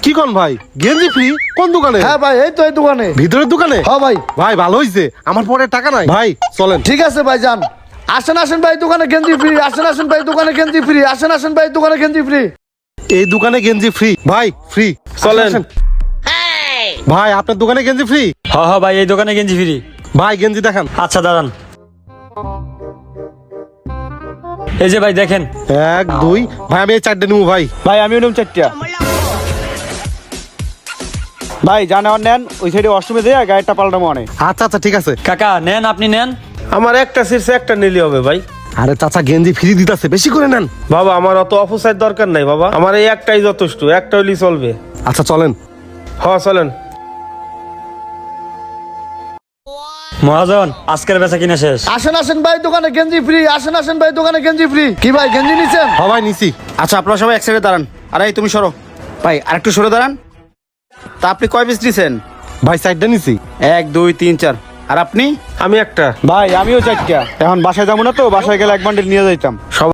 কি কোন ভাই গেঞ্জি ফ্রি কোন দোকানে? হ্যাঁ ভাই, এই তো এই দোকানে। ভিতরের দোকানে? হ্যাঁ ভাই। ভাই ভালো হইছে, আমার পরে টাকা নাই ভাই, চলেন। ঠিক আছে ভাই, যান। আসেন আসেন ভাই, দোকানে গেঞ্জি ফ্রি। আসেন আসেন ভাই, দোকানে গেঞ্জি ফ্রি। আসেন আসেন ভাই, দোকানে গেঞ্জি ফ্রি। এই দোকানে গেঞ্জি ফ্রি ভাই, ফ্রি, চলেন। ভাই আপনার দোকানে গেঞ্জি ফ্রি? হ ভাই, এই দোকানে গেঞ্জি ফ্রি। ভাই গেঞ্জি দেখান। আচ্ছা দাঁড়ান, এই যে ভাই দেখেন। 1 2 ভাই আমি এই 4টে নিবো ভাই। ভাই আমিও নিলাম 4টা। ভাই জানার নেন, ওই সাইডে ওয়াশরুমে দিয়ে গাড়িটা পাল্টাবো অনেক। আচ্ছা আচ্ছা ঠিক আছে। কাকা নেন, আপনি নেন। আমার একটা সিটে একটা নিলে হবে ভাই। আরে চাচা গেঞ্জি ফ্রি দিতেছে, বেশি করে নেন। বাবা আমার অত অফিসের দরকার নাই বাবা, আমার এই একটাই যথেষ্ট, একটা হইলেই চলবে। আচ্ছা চলেন। হ্যাঁ চলেন। মহাজন আজকের বেচা কিনা শেষ। আসেন আসেন ভাই, দোকানে গেঞ্জি ফ্রি। আসেন আসেন ভাই, দোকানে গেঞ্জি ফ্রি। কি ভাই গেঞ্জি নিছেন? হ্যাঁ ভাই নিছি। আচ্ছা আপনারা সবাই এক সাইডে দাঁড়ান। আরে এই তুমি সরো ভাই, আরেকটু সরে দাঁড়ান। তা আপনি কয় পিস নিছেন? ভাই 4টে নিছি। 1 2 3 4। আর আপনি? আমি একটা। ভাই আমিও 4টা। এখন বাসায় যাবো না তো, বাসায় গেলে এক বান্ডিল নিয়ে যাইতাম সব।